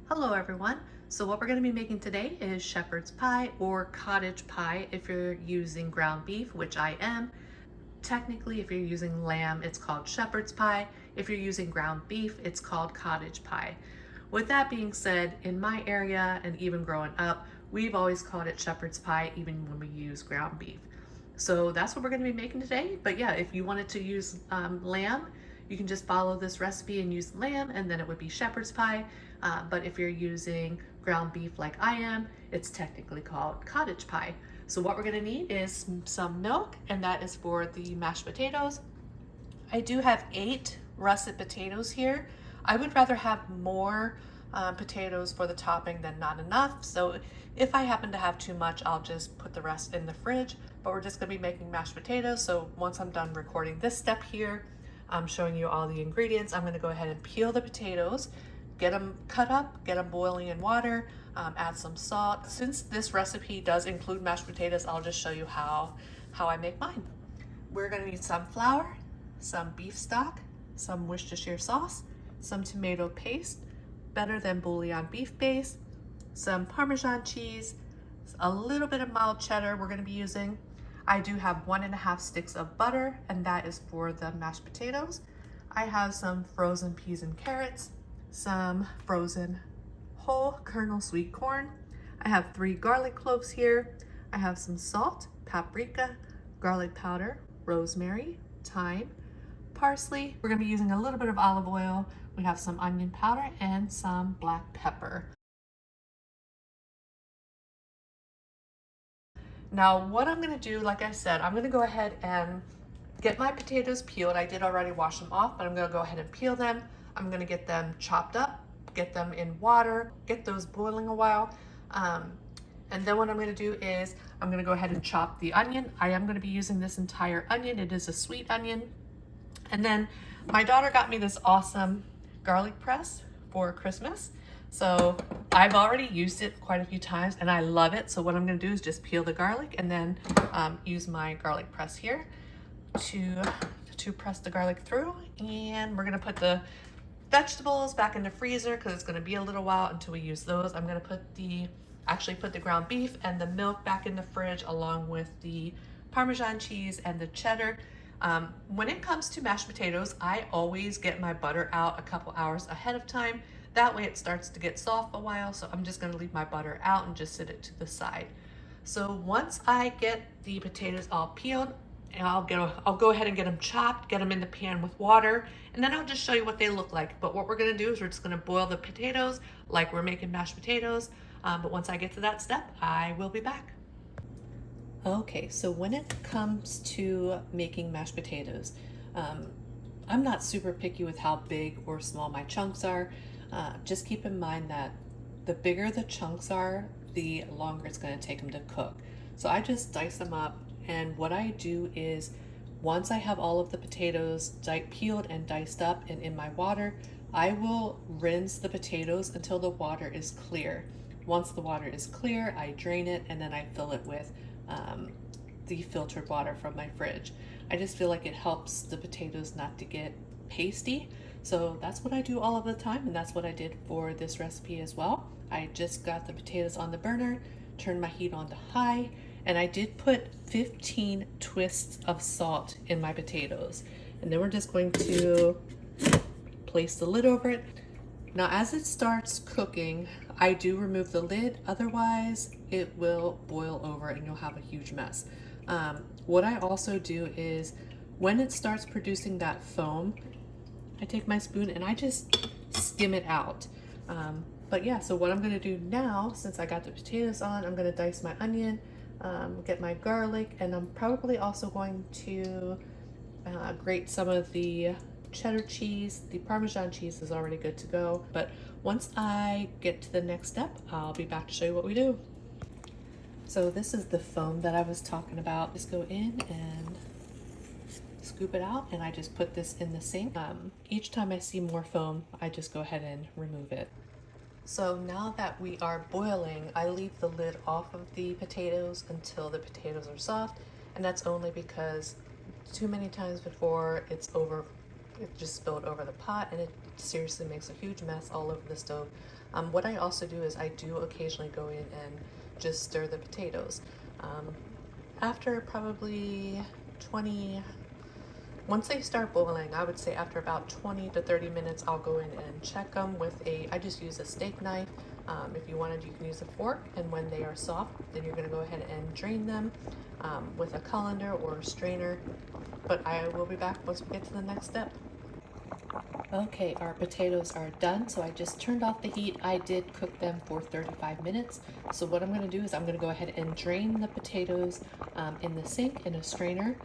Hello everyone. So what we're going to be making today is shepherd's pie or cottage pie if you're using ground beef, which I am. Technically, if you're using lamb, it's called shepherd's pie. If you're using ground beef, it's called cottage pie. With that being said, in my area and even growing up, we've always called it shepherd's pie even when we use ground beef. So that's what we're going to be making today. But yeah, if you wanted to use lamb, you can just follow this recipe and use lamb, and then it would be shepherd's pie. But if you're using ground beef like I am, it's technically called cottage pie. So what we're going to need is some milk, and that is for the mashed potatoes. I do have 8 russet potatoes here. I would rather have more potatoes for the topping than not enough. So if I happen to have too much, I'll just put the rest in the fridge. But we're just gonna be making mashed potatoes. So once I'm done recording this step here, I'm showing you all the ingredients. I'm gonna go ahead and peel the potatoes, get them cut up, get them boiling in water, add some salt. Since this recipe does include mashed potatoes, I'll just show you how I make mine. We're gonna need some flour, some beef stock, some Worcestershire sauce, some tomato paste, better than bouillon beef base, some Parmesan cheese, a little bit of mild cheddar we're gonna be using. I do have 1.5 sticks of butter, and that is for the mashed potatoes. I have some frozen peas and carrots, some frozen whole kernel sweet corn. I have 3 garlic cloves here. I have some salt, paprika, garlic powder, rosemary, thyme, parsley. We're gonna be using a little bit of olive oil. We have some onion powder and some black pepper. Now what I'm gonna do, like I said, I'm gonna go ahead and get my potatoes peeled. I did already wash them off, but I'm gonna go ahead and peel them. I'm gonna get them chopped up, get them in water, get those boiling a while. And then what I'm gonna do is I'm gonna go ahead and chop the onion. I am gonna be using this entire onion. It is a sweet onion. And then my daughter got me this awesome garlic press for Christmas. So I've already used it quite a few times and I love it. So what I'm gonna do is just peel the garlic and then use my garlic press here to press the garlic through. And we're gonna put the vegetables back in the freezer because it's gonna be a little while until we use those. I'm gonna actually put the ground beef and the milk back in the fridge along with the Parmesan cheese and the cheddar. When it comes to mashed potatoes, I always get my butter out a couple hours ahead of time. That way it starts to get soft a while, so I'm just gonna leave my butter out and just sit it to the side. So once I get the potatoes all peeled, and I'll go ahead and get them chopped, get them in the pan with water, and then I'll just show you what they look like. But what we're gonna do is we're just gonna boil the potatoes like we're making mashed potatoes. But once I get to that step, I will be back. Okay, so when it comes to making mashed potatoes, I'm not super picky with how big or small my chunks are. Just keep in mind that the bigger the chunks are, the longer it's going to take them to cook. So I just dice them up, and what I do is once I have all of the potatoes peeled and diced up and in my water, I will rinse the potatoes until the water is clear. Once the water is clear, I drain it and then I fill it with the filtered water from my fridge. I just feel like it helps the potatoes not to get pasty. So that's what I do all of the time, and that's what I did for this recipe as well. I just got the potatoes on the burner, turned my heat on to high, and I did put 15 twists of salt in my potatoes. And then we're just going to place the lid over it. Now as it starts cooking, I do remove the lid, otherwise it will boil over and you'll have a huge mess. What I also do is when it starts producing that foam, I take my spoon and I just skim it out. But yeah, so what I'm gonna do now, since I got the potatoes on, I'm gonna dice my onion, get my garlic, and I'm probably also going to grate some of the cheddar cheese. The Parmesan cheese is already good to go, but once I get to the next step, I'll be back to show you what we do. So this is the foam that I was talking about. Just go in and scoop it out, and I just put this in the sink. Each time I see more foam, I just go ahead and remove it. So now that we are boiling, I leave the lid off of the potatoes until the potatoes are soft, and that's only because too many times before it's over It just spilled over the pot, and it seriously makes a huge mess all over the stove. What I also do is I do occasionally go in and just stir the potatoes. After probably 20, once they start boiling, I would say after about 20 to 30 minutes, I'll go in and check them with I just use a steak knife. If you wanted, you can use a fork, and when they are soft, then you're gonna go ahead and drain them with a colander or a strainer. But I will be back once we get to the next step. Okay, our potatoes are done, so I just turned off the heat. I did cook them for 35 minutes. So what I'm gonna do is I'm gonna go ahead and drain the potatoes in the sink in a strainer.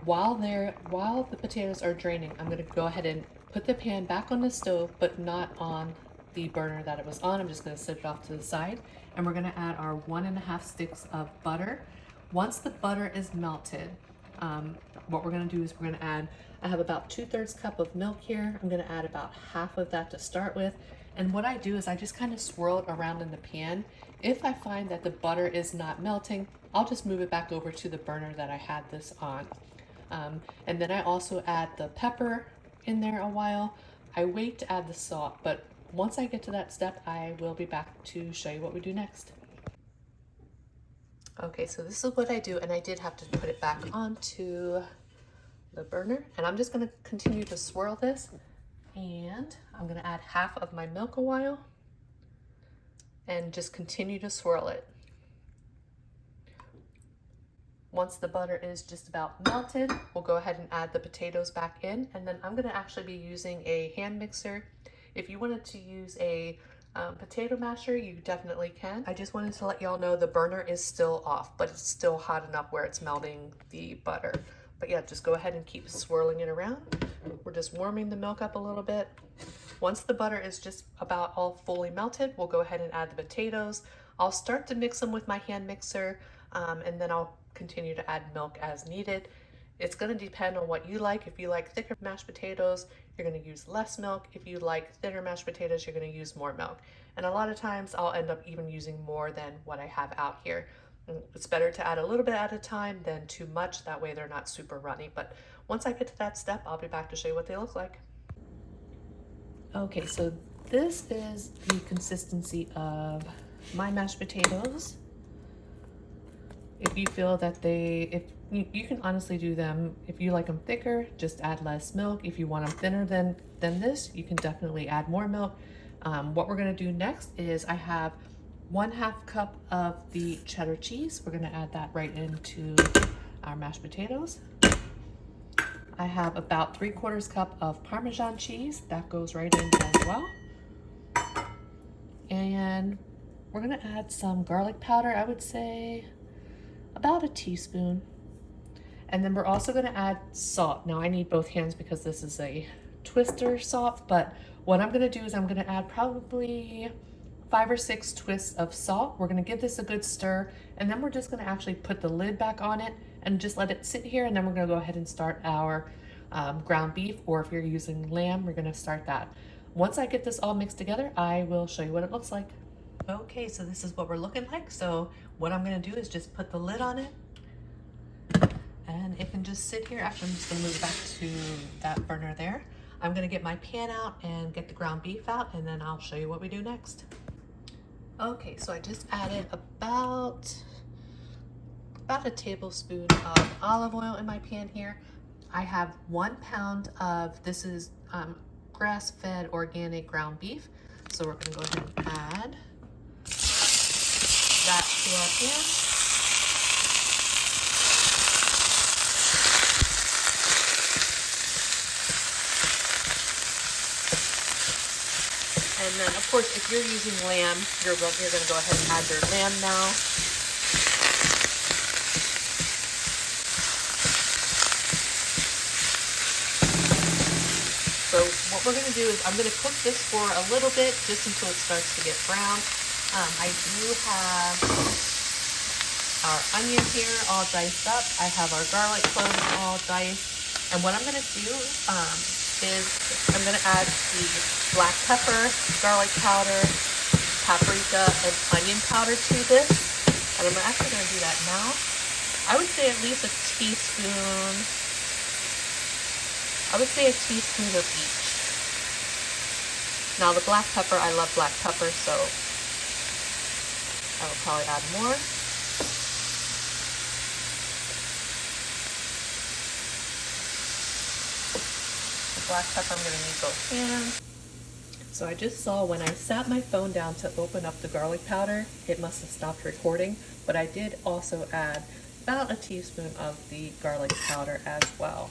While the potatoes are draining, I'm gonna go ahead and put the pan back on the stove, but not on the burner that it was on. I'm just gonna set it off to the side, and we're gonna add our 1.5 sticks of butter. Once the butter is melted, what we're gonna do is we're gonna add, I have about 2/3 cup of milk here. I'm gonna add about half of that to start with. And what I do is I just kind of swirl it around in the pan. If I find that the butter is not melting, I'll just move it back over to the burner that I had this on. And then I also add the pepper in there a while. I wait to add the salt, but once I get to that step, I will be back to show you what we do next. Okay, so this is what I do, and I did have to put it back onto the burner, and I'm just going to continue to swirl this, and I'm going to add half of my milk a while and just continue to swirl it. Once the butter is just about melted, we'll go ahead and add the potatoes back in, and then I'm going to actually be using a hand mixer. If you wanted to use a potato masher, you definitely can. I just wanted to let y'all know the burner is still off, but it's still hot enough where it's melting the butter. But yeah, just go ahead and keep swirling it around. We're just warming the milk up a little bit. Once the butter is just about all fully melted, we'll go ahead and add the potatoes. I'll start to mix them with my hand mixer, and then I'll continue to add milk as needed. It's going to depend on what you like. If you like thicker mashed potatoes, you're going to use less milk. If you like thinner mashed potatoes, you're going to use more milk. And a lot of times I'll end up even using more than what I have out here. It's better to add a little bit at a time than too much. That way they're not super runny. But once I get to that step, I'll be back to show you what they look like. Okay, so this is the consistency of my mashed potatoes. If you feel that you can honestly do them, if you like them thicker, just add less milk. If you want them thinner than this, you can definitely add more milk. What we're gonna do next is I have 1/2 cup of the cheddar cheese. We're gonna add that right into our mashed potatoes. I have about 3/4 cup of Parmesan cheese. That goes right in as well. And we're gonna add some garlic powder, I would say about a teaspoon. And then we're also gonna add salt. Now I need both hands because this is a twister salt, but what I'm gonna do is I'm gonna add probably 5 or 6 twists of salt. We're gonna give this a good stir, and then we're just gonna actually put the lid back on it and just let it sit here, and then we're gonna go ahead and start our ground beef, or if you're using lamb, we're gonna start that. Once I get this all mixed together, I will show you what it looks like. Okay, so this is what we're looking like. So what I'm gonna do is just put the lid on it, and it can just sit here. Actually, I'm just gonna move it back to that burner there. I'm gonna get my pan out and get the ground beef out, and then I'll show you what we do next. Okay, so I just added about a tablespoon of olive oil in my pan here. I have 1 pound of, this is grass-fed organic ground beef. So we're gonna go ahead and add that to our pan. And then, of course, if you're using lamb, you're going to go ahead and add your lamb now. So what we're going to do is I'm going to cook this for a little bit, just until it starts to get brown. I do have our onion here all diced up. I have our garlic cloves all diced. And what I'm going to do is I'm going to add the black pepper, garlic powder, paprika, and onion powder to this. And I'm actually going to do that now. I would say at least a teaspoon I would say a teaspoon of each. Now the black pepper, I love black pepper, so I will probably add more. The black pepper, I'm going to need both hands. So I just saw when I sat my phone down to open up the garlic powder, it must have stopped recording, but I did also add about a teaspoon of the garlic powder as well.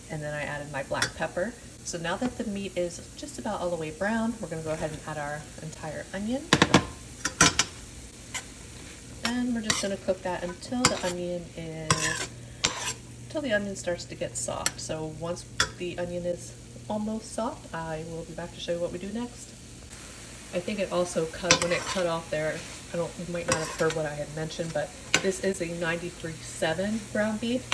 And then I added my black pepper. So now that the meat is just about all the way brown, we're going to go ahead and add our entire onion. And we're just going to cook that until the onion starts to get soft. So once the onion is almost soft, I will be back to show you what we do next. I think it also when it cut off there, you might not have heard what I had mentioned, but this is a 93.7 ground beef.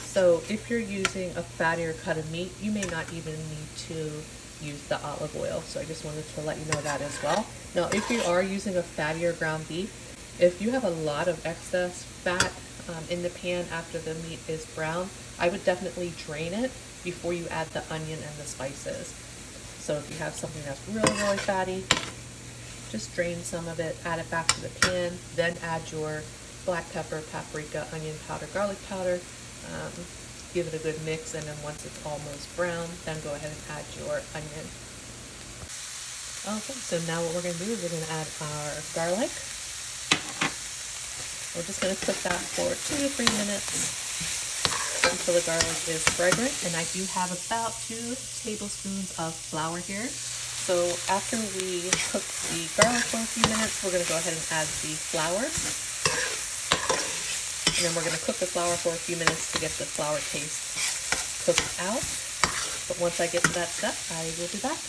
So if you're using a fattier cut of meat, you may not even need to use the olive oil. So I just wanted to let you know that as well. Now, if you are using a fattier ground beef, if you have a lot of excess fat in the pan after the meat is brown, I would definitely drain it before you add the onion and the spices. So if you have something that's really, really fatty, just drain some of it, add it back to the pan, then add your black pepper, paprika, onion powder, garlic powder, give it a good mix, and then once it's almost brown, then go ahead and add your onion. Okay, so now what we're going to do is we're going to add our garlic. We're just going to cook that for 2 to 3 minutes until the garlic is fragrant, and I do have about 2 tablespoons of flour here. So after we cook the garlic for a few minutes, we're going to go ahead and add the flour. And then we're going to cook the flour for a few minutes to get the flour taste cooked out. But once I get to that step, I will be back.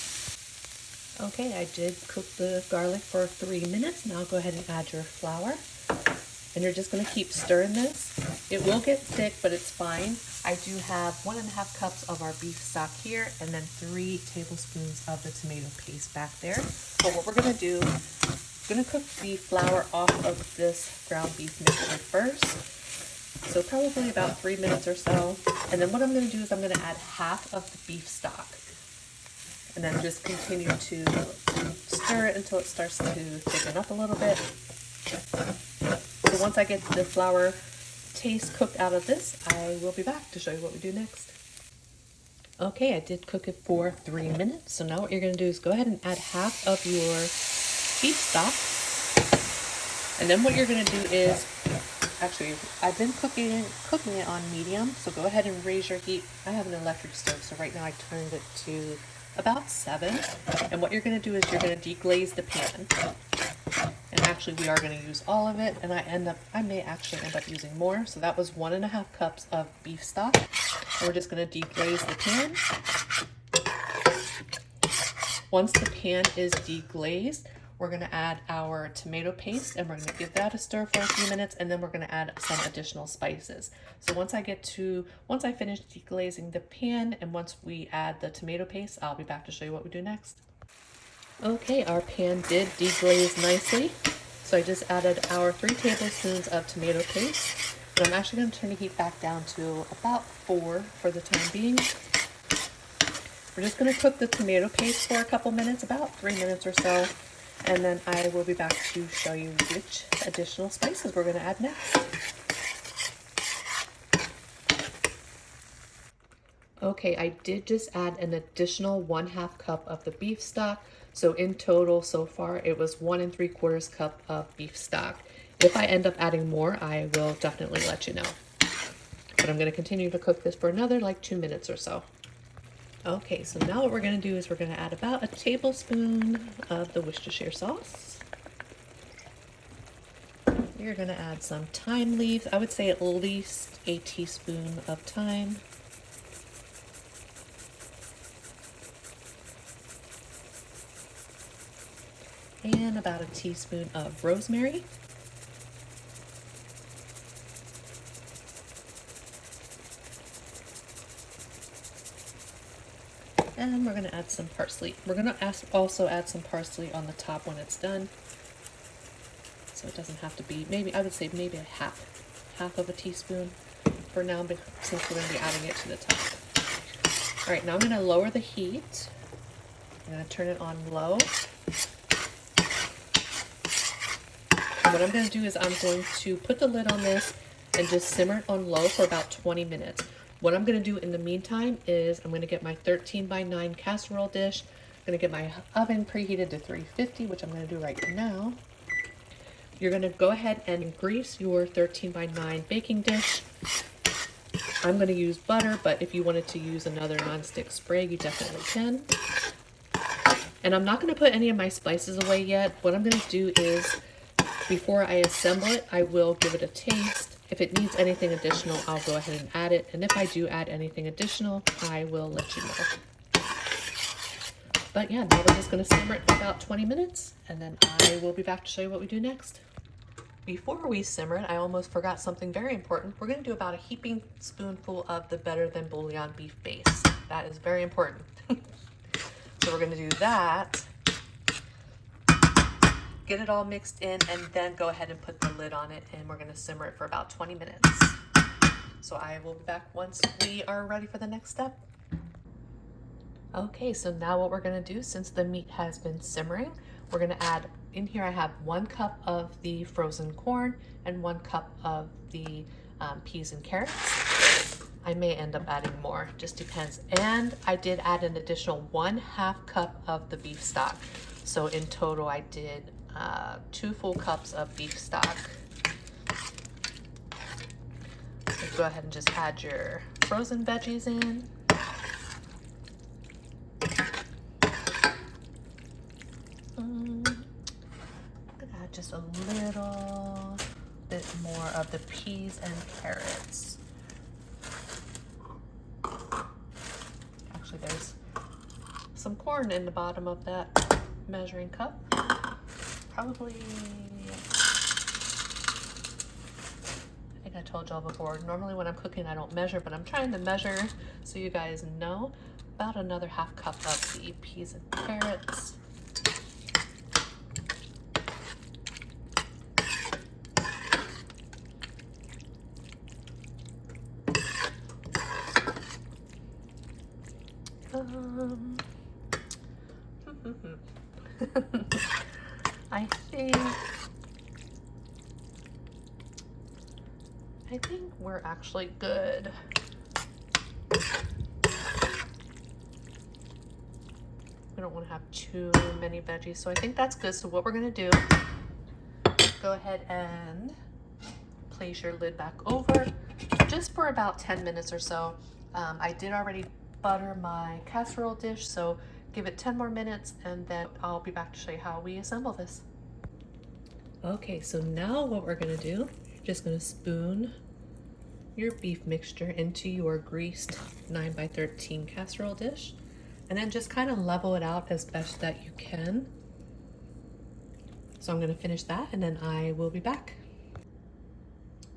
Okay, I did cook the garlic for 3 minutes. Now go ahead and add your flour. And you're just going to keep stirring this. It will get thick, but it's fine. I do have 1.5 cups of our beef stock here, and then 3 tablespoons of the tomato paste back there. So what we're going to do, I'm going to cook the flour off of this ground beef mixture first. So probably about 3 minutes or so. And then what I'm going to do is I'm going to add half of the beef stock. And then just continue to stir it until it starts to thicken up a little bit. So once I get the flour taste cooked out of this, I will be back to show you what we do next. Okay, I did cook it for 3 minutes. So now what you're going to do is go ahead and add half of your beef stock. And then what you're going to do is, actually, I've been cooking it on medium, so go ahead and raise your heat. I have an electric stove, so right now I turned it to about 7. And what you're going to do is you're going to deglaze the pan. And actually we are going to use all of it, and I may actually end up using more. So that was 1.5 cups of beef stock. And we're just going to deglaze the pan. Once the pan is deglazed, we're going to add our tomato paste, and we're going to give that a stir for a few minutes, and then we're going to add some additional spices. So once I finish deglazing the pan, and once we add the tomato paste, I'll be back to show you what we do next. Okay, our pan did deglaze nicely. So I just added our 3 tablespoons of tomato paste. And I'm actually going to turn the heat back down to about 4 for the time being. We're just going to cook the tomato paste for a couple minutes, about 3 minutes or so. And then I will be back to show you which additional spices we're going to add next. Okay, I did just add an additional 1/2 cup of the beef stock. So in total, so far, it was 1 3/4 cup of beef stock. If I end up adding more, I will definitely let you know. But I'm going to continue to cook this for another like 2 minutes or so. Okay, so now what we're going to do is we're going to add about a tablespoon of the Worcestershire sauce. You're going to add some thyme leaves. I would say at least a teaspoon of thyme. And about a teaspoon of rosemary. And we're going to add some parsley. We're going to also add some parsley on the top when it's done. So it doesn't have to be, I would say maybe a half of a teaspoon for now, but since we're going to be adding it to the top. All right, now I'm gonna lower the heat. I'm gonna turn it on low. And what I'm gonna do is I'm going to put the lid on this and just simmer it on low for about 20 minutes. What I'm gonna do in the meantime is I'm gonna get my 13x9 casserole dish. I'm gonna get my oven preheated to 350, which I'm gonna do right now. You're gonna go ahead and grease your 13x9 baking dish. I'm going to use butter, but if you wanted to use another nonstick spray, you definitely can. And I'm not going to put any of my spices away yet. What I'm going to do is, before I assemble it, I will give it a taste. If it needs anything additional, I'll go ahead and add it. And if I do add anything additional, I will let you know. But yeah, now we're just going to simmer it for about 20 minutes, and then I will be back to show you what we do next. Before we simmer it, I almost forgot something very important. We're going to do about a heaping spoonful of the Better Than Bouillon beef base. That is very important. So we're going to do that, get it all mixed in, and then go ahead and put the lid on it, and we're going to simmer it for about 20 minutes. So I will be back once we are ready for the next step. Okay, so now what we're going to do, since the meat has been simmering, we're going to add, in here I have 1 cup of the frozen corn and 1 cup of the peas and carrots. I may end up adding more, just depends. And I did add an additional 1/2 cup of the beef stock. So in total I did 2 full cups of beef stock. So go ahead and just add your frozen veggies in. Just a little bit more of the peas and carrots. Actually, there's some corn in the bottom of that measuring cup. Probably, I think I told y'all before, normally when I'm cooking I don't measure, but I'm trying to measure so you guys know. About another 1/2 cup of the peas and carrots. I think we're actually good. We don't want to have too many veggies, so I think that's good. So what we're gonna do, go ahead and place your lid back over just for about 10 minutes or so. I did already butter my casserole dish, so give it 10 more minutes and then I'll be back to show you how we assemble this. Okay, so now what we're gonna do, you're just gonna spoon your beef mixture into your greased 9x13 casserole dish, and then just kind of level it out as best that you can. So I'm gonna finish that and then I will be back.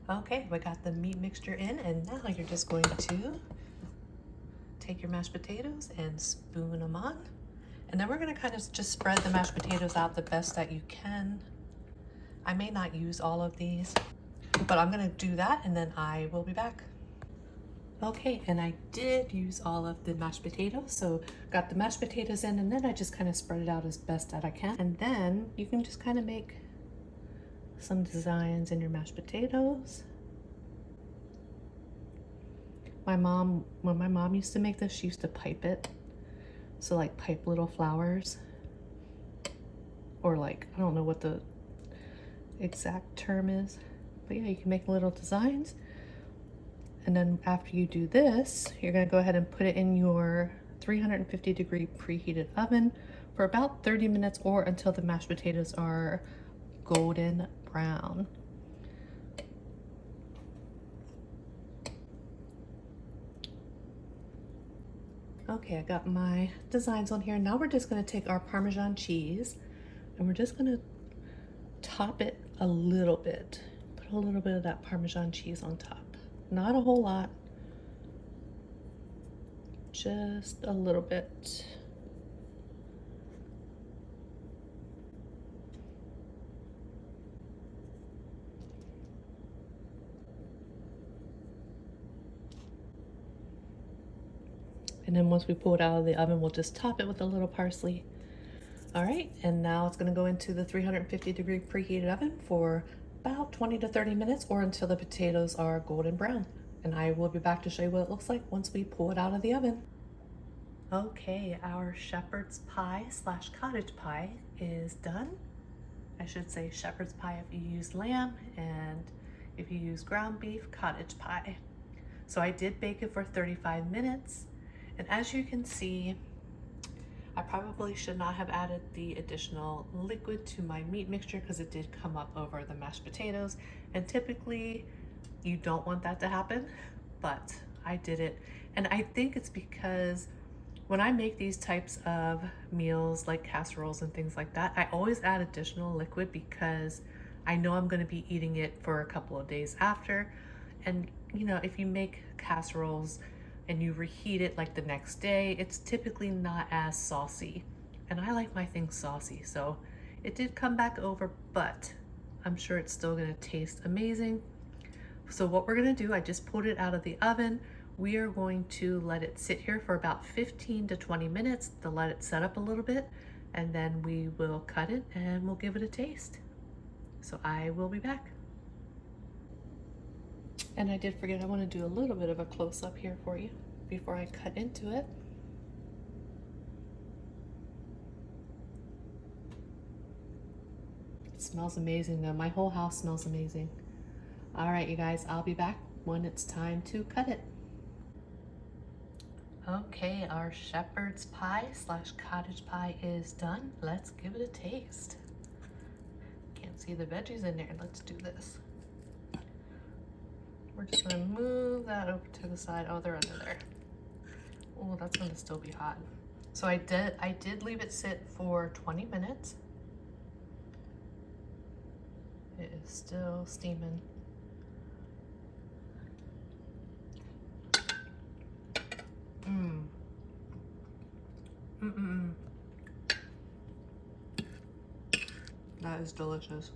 Okay, we got the meat mixture in, and now you're just going to take your mashed potatoes and spoon them on. And then we're gonna kind of just spread the mashed potatoes out the best that you can. I may not use all of these, but I'm gonna do that and then I will be back. Okay, and I did use all of the mashed potatoes, so got the mashed potatoes in, and then I just kind of spread it out as best that I can. And then you can just kind of make some designs in your mashed potatoes. When my mom used to make this, she used to pipe it. So like pipe little flowers, or like, I don't know what the exact term is, but yeah, you can make little designs. And then after you do this, you're gonna go ahead and put it in your 350-degree preheated oven for about 30 minutes or until the mashed potatoes are golden brown. Okay, I got my designs on here. Now we're just gonna take our Parmesan cheese and we're just gonna top it a little bit. Put a little bit of that Parmesan cheese on top. Not a whole lot, just a little bit. And then once we pull it out of the oven, we'll just top it with a little parsley. All right, and now it's gonna go into the 350-degree preheated oven for about 20 to 30 minutes or until the potatoes are golden brown. And I will be back to show you what it looks like once we pull it out of the oven. Okay, our shepherd's pie slash cottage pie is done. I should say shepherd's pie if you use lamb, and if you use ground beef, cottage pie. So I did bake it for 35 minutes. And as you can see, I probably should not have added the additional liquid to my meat mixture because it did come up over the mashed potatoes. And typically you don't want that to happen, but I did it. And I think it's because when I make these types of meals like casseroles and things like that, I always add additional liquid because I know I'm going to be eating it for a couple of days after. And you know, if you make casseroles and you reheat it like the next day, it's typically not as saucy. And I like my things saucy, so it did come back over, but I'm sure it's still gonna taste amazing. So what we're gonna do, I just pulled it out of the oven. We are going to let it sit here for about 15 to 20 minutes to let it set up a little bit, and then we will cut it and we'll give it a taste. So I will be back. And I did forget, I want to do a little bit of a close-up here for you before I cut into it. It smells amazing though. My whole house smells amazing. All right, you guys, I'll be back when it's time to cut it. Okay, our shepherd's pie slash cottage pie is done. Let's give it a taste. Can't see the veggies in there. Let's do this. We're just gonna move that over to the side. Oh, they're under there. Oh, that's gonna still be hot. So I did leave it sit for 20 minutes. It is still steaming. That is delicious.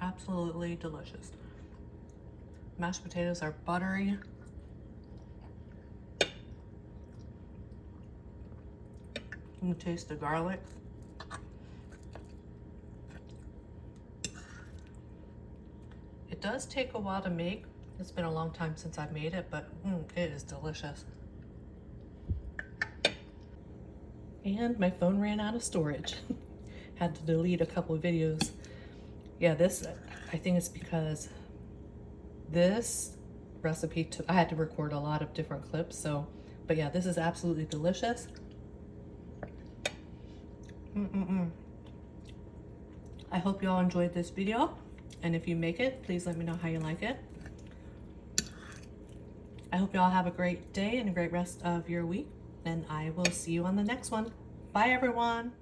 Absolutely delicious. Mashed potatoes are buttery. You can taste the garlic. It does take a while to make. It's been a long time since I've made it, but it is delicious. And my phone ran out of storage. Had to delete a couple of videos. Yeah, this, I think it's because this recipe, I had to record a lot of different clips, so, but yeah, this is absolutely delicious. I hope you all enjoyed this video, and if you make it, please let me know how you like it. I hope you all have a great day and a great rest of your week, and I will see you on the next one. Bye, everyone.